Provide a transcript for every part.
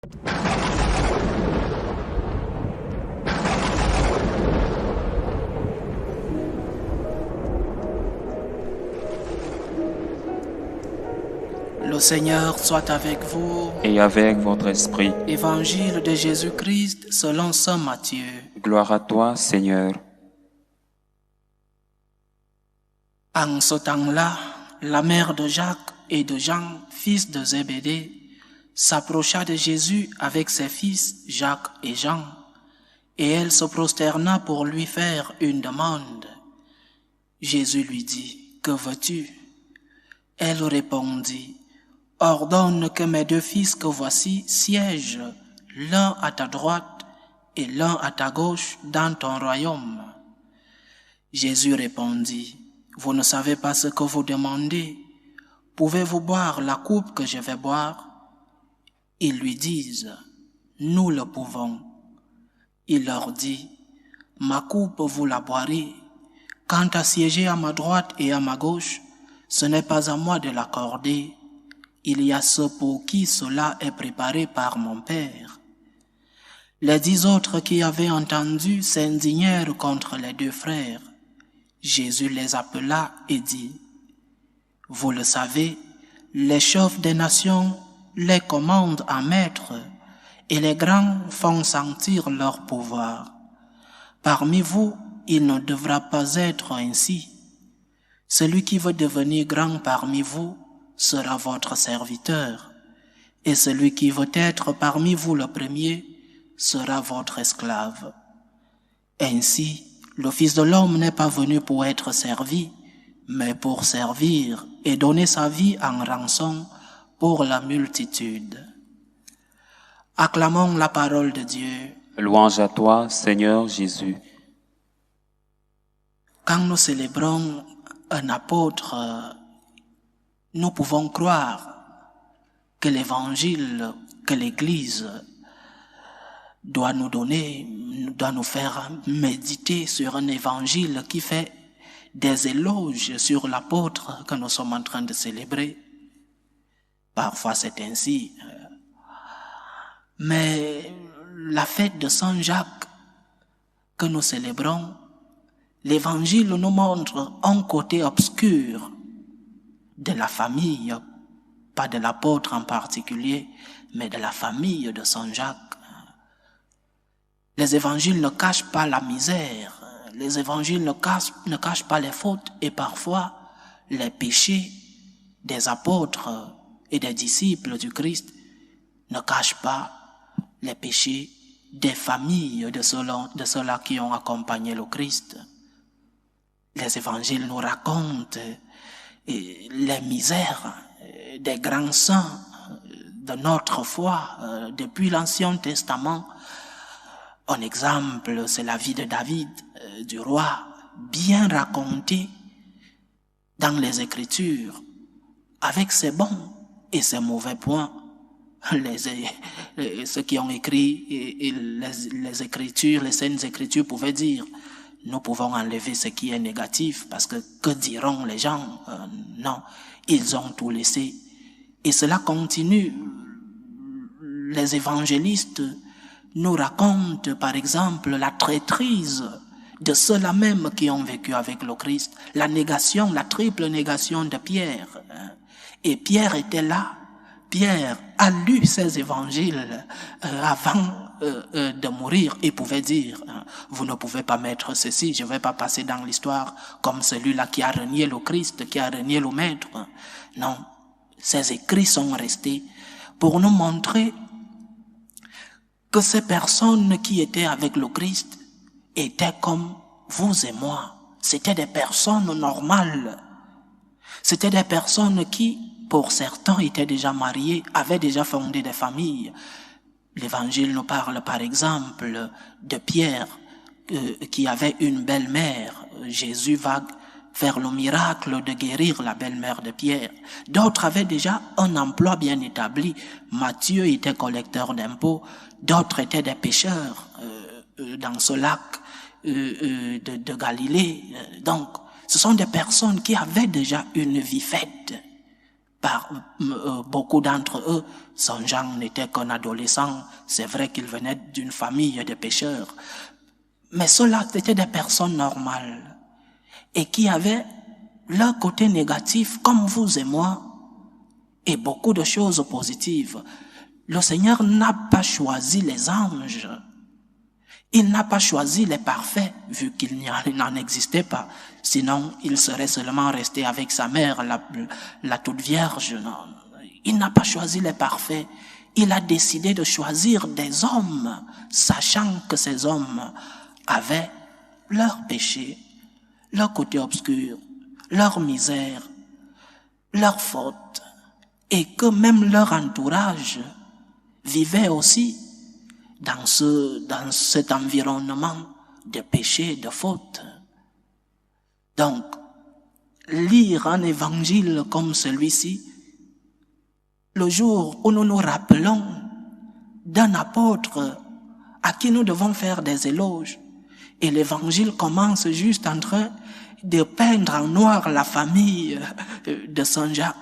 Le Seigneur soit avec vous. Et avec votre esprit. Évangile de Jésus-Christ selon saint Matthieu. Gloire à toi, Seigneur. En ce temps-là, la mère de Jacques et de Jean, fils de Zébédée, s'approcha de Jésus avec ses fils Jacques et Jean, et elle se prosterna pour lui faire une demande. Jésus lui dit, « Que veux-tu » Elle répondit, « Ordonne que mes deux fils que voici siègent, l'un à ta droite et l'un à ta gauche dans ton royaume. » Jésus répondit, « Vous ne savez pas ce que vous demandez. Pouvez-vous boire la coupe que je vais boire ?» Ils lui disent, « Nous le pouvons. » Il leur dit, « Ma coupe vous la boirez. Quant à siéger à ma droite et à ma gauche, ce n'est pas à moi de l'accorder. Il y a ceux pour qui cela est préparé par mon Père. » Les 10 autres qui avaient entendu s'indignèrent contre les deux frères. Jésus les appela et dit, « Vous le savez, les chefs des nations les commandent à maître, et les grands font sentir leur pouvoir. Parmi vous, il ne devra pas être ainsi. Celui qui veut devenir grand parmi vous sera votre serviteur, et celui qui veut être parmi vous le premier sera votre esclave. Ainsi, le Fils de l'homme n'est pas venu pour être servi, mais pour servir et donner sa vie en rançon pour la multitude. » Acclamons la parole de Dieu. Louange à toi, Seigneur Jésus. Quand nous célébrons un apôtre, nous pouvons croire que l'Évangile, que l'Église doit nous donner, doit nous faire méditer sur un Évangile qui fait des éloges sur l'apôtre que nous sommes en train de célébrer. Parfois c'est ainsi. Mais la fête de Saint Jacques que nous célébrons, l'Évangile nous montre un côté obscur de la famille, pas de l'apôtre en particulier, mais de la famille de Saint Jacques. Les évangiles ne cachent pas la misère, les évangiles ne cachent pas les fautes et parfois les péchés des apôtres et des disciples du Christ ne cachent pas les péchés des familles de ceux-là qui ont accompagné le Christ. Les évangiles nous racontent les misères des grands saints de notre foi depuis l'Ancien Testament. Un exemple, c'est la vie de David, du roi, bien racontée dans les Écritures, avec ses bons et ses mauvais points. Ceux qui ont écrit les Écritures, les Saintes Écritures pouvaient dire, nous pouvons enlever ce qui est négatif, parce que diront les gens? Non, ils ont tout laissé. Et cela continue. Les évangélistes nous racontent, par exemple, la traîtrise de ceux-là même qui ont vécu avec le Christ, la négation, la triple négation de Pierre. Et Pierre était là. Pierre a lu ces évangiles avant de mourir et pouvait dire, vous ne pouvez pas mettre ceci, je ne vais pas passer dans l'histoire comme celui-là qui a renié le Christ, qui a renié le Maître. Non, ces écrits sont restés pour nous montrer que ces personnes qui étaient avec le Christ étaient comme vous et moi. C'était des personnes normales. C'était des personnes qui, pour certains, étaient déjà mariés, avaient déjà fondé des familles. L'Évangile nous parle par exemple de Pierre qui avait une belle-mère. Jésus va faire le miracle de guérir la belle-mère de Pierre. D'autres avaient déjà un emploi bien établi. Matthieu était collecteur d'impôts, d'autres étaient des pêcheurs dans ce lac de Galilée. Donc, ce sont des personnes qui avaient déjà une vie faite. Beaucoup d'entre eux, son Jean n'était qu'un adolescent. C'est vrai qu'il venait d'une famille de pêcheurs. Mais ceux-là, c'était des personnes normales et qui avaient leur côté négatif, comme vous et moi, et beaucoup de choses positives. Le Seigneur n'a pas choisi les anges. Il n'a pas choisi les parfaits, vu qu'il n'en existait pas. Sinon, il serait seulement resté avec sa mère, la toute vierge. Non. Il n'a pas choisi les parfaits. Il a décidé de choisir des hommes, sachant que ces hommes avaient leur péché, leur côté obscur, leur misère, leur faute, et que même leur entourage vivait aussi dans cet environnement de péché, de faute. Donc, lire un évangile comme celui-ci, le jour où nous nous rappelons d'un apôtre à qui nous devons faire des éloges, et l'évangile commence juste en train de peindre en noir la famille de Saint Jacques,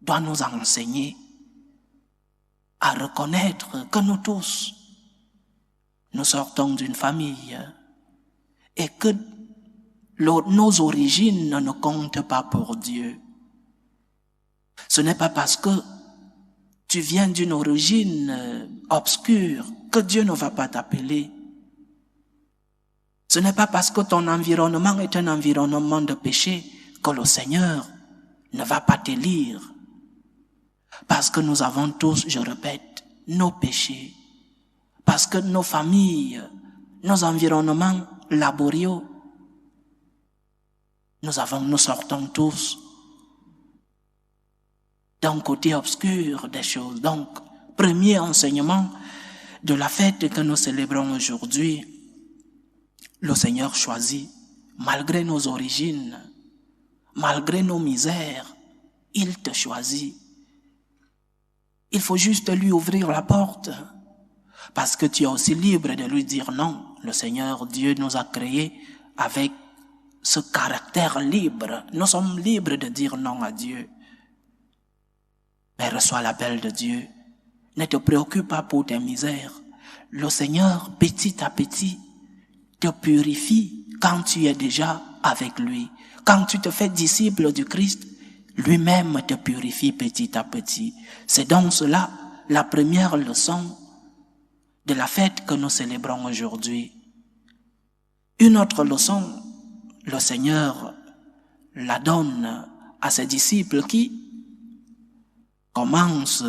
doit nous enseigner à reconnaître que nous tous, nous sortons d'une famille et que nos origines ne comptent pas pour Dieu. Ce n'est pas parce que tu viens d'une origine obscure que Dieu ne va pas t'appeler. Ce n'est pas parce que ton environnement est un environnement de péché que le Seigneur ne va pas t'élire. Parce que nous avons tous, je répète, nos péchés. Parce que nos familles, nos environnements laborieux, nous sortons tous d'un côté obscur des choses. Donc, premier enseignement de la fête que nous célébrons aujourd'hui, le Seigneur choisit, malgré nos origines, malgré nos misères, il te choisit. Il faut juste lui ouvrir la porte, parce que tu es aussi libre de lui dire non. Le Seigneur Dieu nous a créés avec ce caractère libre. Nous sommes libres de dire non à Dieu. Mais reçois l'appel de Dieu. Ne te préoccupe pas pour tes misères. Le Seigneur, petit à petit, te purifie quand tu es déjà avec lui. Quand tu te fais disciple du Christ, lui-même te purifie petit à petit. C'est donc cela la première leçon de la fête que nous célébrons aujourd'hui. Une autre leçon, le Seigneur la donne à ses disciples qui commencent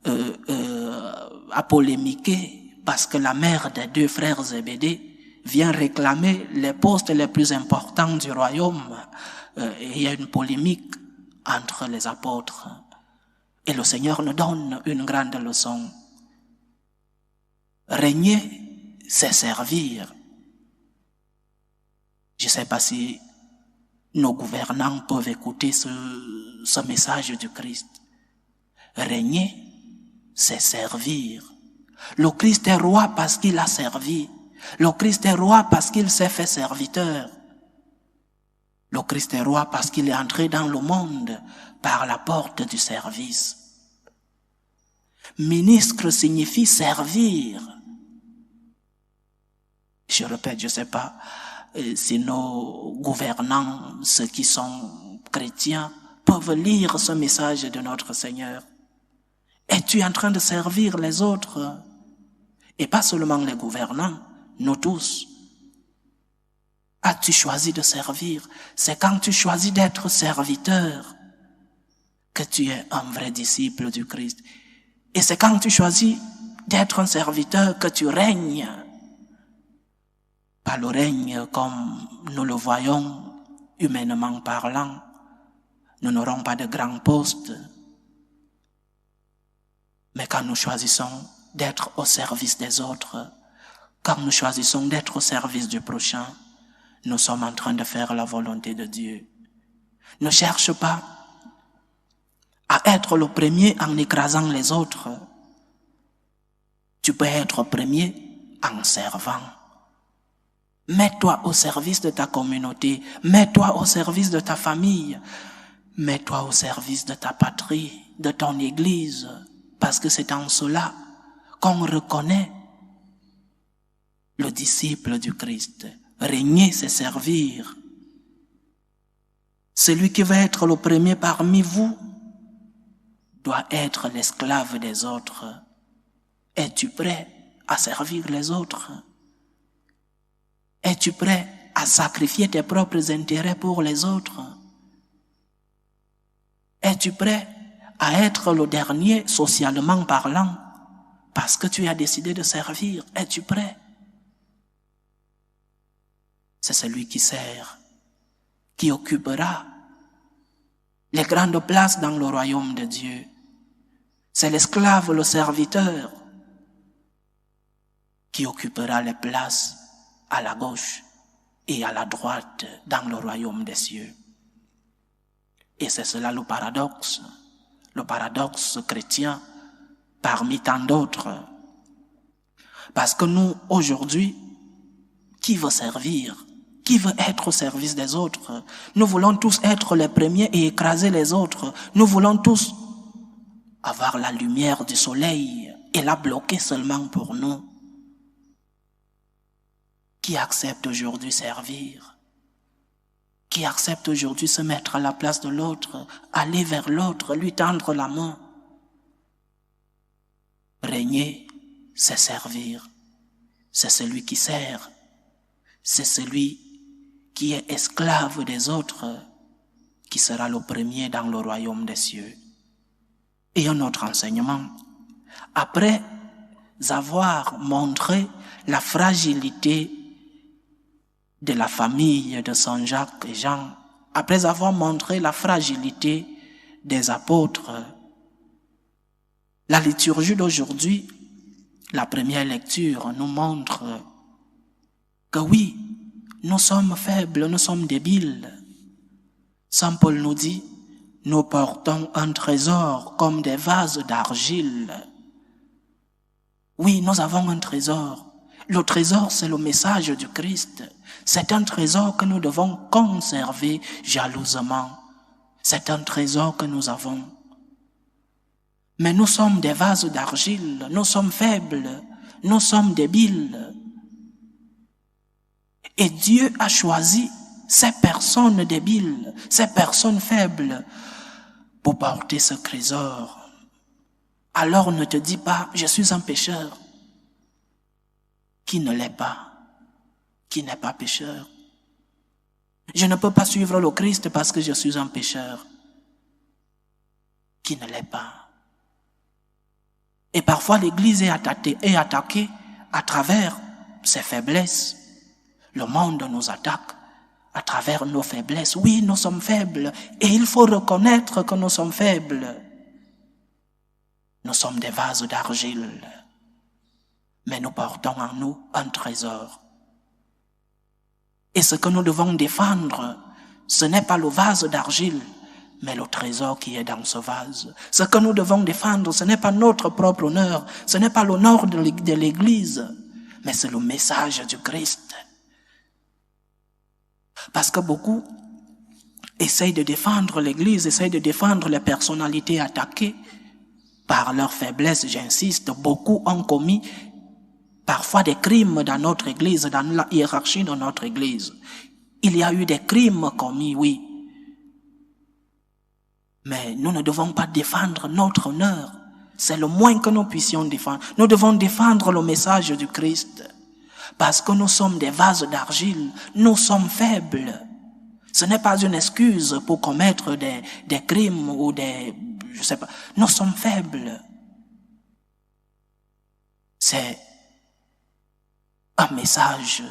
à polémiquer parce que la mère des deux frères Zébédée vient réclamer les postes les plus importants du royaume. Et il y a une polémique entre les apôtres. Et le Seigneur nous donne une grande leçon. Régner, c'est servir. Je ne sais pas si nos gouvernants peuvent écouter ce message du Christ. Régner, c'est servir. Le Christ est roi parce qu'il a servi. Le Christ est roi parce qu'il s'est fait serviteur. Le Christ est roi parce qu'il est entré dans le monde par la porte du service. Ministre signifie servir. Je répète, je ne sais pas si nos gouvernants, ceux qui sont chrétiens, peuvent lire ce message de notre Seigneur. Es-tu en train de servir les autres? Et pas seulement les gouvernants, nous tous. As-tu choisi de servir? C'est quand tu choisis d'être serviteur que tu es un vrai disciple du Christ. Et c'est quand tu choisis d'être un serviteur que tu règnes. Pas le règne comme nous le voyons humainement parlant. Nous n'aurons pas de grands postes. Mais quand nous choisissons d'être au service des autres, quand nous choisissons d'être au service du prochain, nous sommes en train de faire la volonté de Dieu. Ne cherche pas à être le premier en écrasant les autres. Tu peux être premier en servant. Mets-toi au service de ta communauté. Mets-toi au service de ta famille. Mets-toi au service de ta patrie, de ton Église, parce que c'est en cela qu'on reconnaît le disciple du Christ. Régner, c'est servir. Celui qui va être le premier parmi vous doit être l'esclave des autres. Es-tu prêt à servir les autres? Es-tu prêt à sacrifier tes propres intérêts pour les autres? Es-tu prêt à être le dernier socialement parlant parce que tu as décidé de servir? Es-tu prêt? C'est celui qui sert, qui occupera les grandes places dans le royaume de Dieu. C'est l'esclave, le serviteur, qui occupera les places à la gauche et à la droite dans le royaume des cieux. Et c'est cela le paradoxe chrétien parmi tant d'autres. Parce que nous, aujourd'hui, qui veut servir? Qui veut être au service des autres? Nous voulons tous être les premiers et écraser les autres. Nous voulons tous avoir la lumière du soleil et la bloquer seulement pour nous. Qui accepte aujourd'hui servir? Qui accepte aujourd'hui se mettre à la place de l'autre, aller vers l'autre, lui tendre la main? Régner, c'est servir. C'est celui qui sert. C'est celui qui est esclave des autres qui sera le premier dans le royaume des cieux. Et un autre enseignement. Après avoir montré la fragilité de la famille de Saint Jacques et Jean, après avoir montré la fragilité des apôtres, la liturgie d'aujourd'hui, la première lecture nous montre que oui, nous sommes faibles, nous sommes débiles. Saint Paul nous dit, nous portons un trésor comme des vases d'argile. Oui, nous avons un trésor. Le trésor, c'est le message du Christ. C'est un trésor que nous devons conserver jalousement. C'est un trésor que nous avons. Mais nous sommes des vases d'argile, nous sommes faibles, nous sommes débiles. Et Dieu a choisi ces personnes débiles, ces personnes faibles pour porter ce trésor. Alors ne te dis pas, je suis un pécheur. Qui ne l'est pas, qui n'est pas pécheur. Je ne peux pas suivre le Christ parce que je suis un pécheur. Qui ne l'est pas. Et parfois l'Église est attaquée à travers ses faiblesses. Le monde nous attaque à travers nos faiblesses. Oui, nous sommes faibles et il faut reconnaître que nous sommes faibles. Nous sommes des vases d'argile. Mais nous portons en nous un trésor. Et ce que nous devons défendre, ce n'est pas le vase d'argile, mais le trésor qui est dans ce vase. Ce que nous devons défendre, ce n'est pas notre propre honneur, ce n'est pas l'honneur de l'Église, mais c'est le message du Christ. Parce que beaucoup essayent de défendre l'Église, essayent de défendre les personnalités attaquées par leur faiblesse, j'insiste. Beaucoup ont commis parfois des crimes dans notre Église, dans la hiérarchie de notre Église. Il y a eu des crimes commis, oui. Mais nous ne devons pas défendre notre honneur. C'est le moins que nous puissions défendre. Nous devons défendre le message du Christ. Parce que nous sommes des vases d'argile. Nous sommes faibles. Ce n'est pas une excuse pour commettre des crimes ou je sais pas. Nous sommes faibles. C'est un message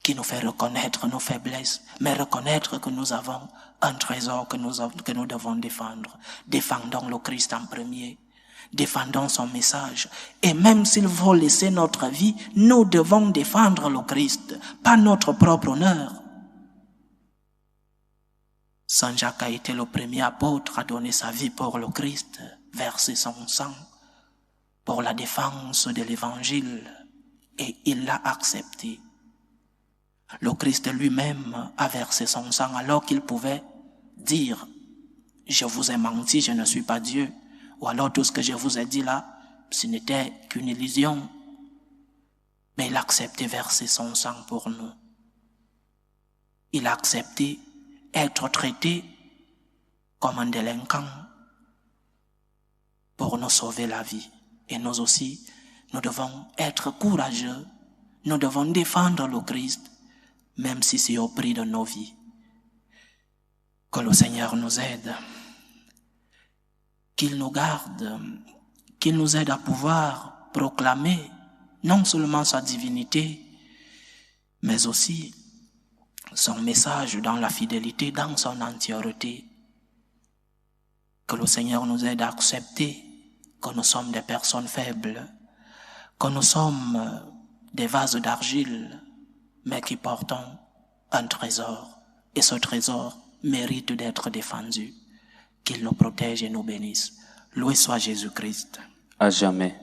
qui nous fait reconnaître nos faiblesses, mais reconnaître que nous avons un trésor que nous devons défendre. Défendons le Christ en premier. Défendons son message. Et même s'il faut laisser notre vie, nous devons défendre le Christ, pas notre propre honneur. Saint Jacques a été le premier apôtre à donner sa vie pour le Christ, verser son sang pour la défense de l'Évangile. Et il l'a accepté. Le Christ lui-même a versé son sang alors qu'il pouvait dire je vous ai menti, je ne suis pas Dieu. Ou alors tout ce que je vous ai dit là, ce n'était qu'une illusion. Mais il a accepté verser son sang pour nous. Il a accepté être traité comme un délinquant pour nous sauver la vie. Et nous aussi, nous devons être courageux. Nous devons défendre le Christ, même si c'est au prix de nos vies. Que le Seigneur nous aide, qu'il nous garde, qu'il nous aide à pouvoir proclamer non seulement sa divinité, mais aussi son message dans la fidélité, dans son entièreté. Que le Seigneur nous aide à accepter que nous sommes des personnes faibles, que nous sommes des vases d'argile, mais qui portons un trésor. Et ce trésor mérite d'être défendu. Qu'il nous protège et nous bénisse. Loué soit Jésus-Christ. À jamais.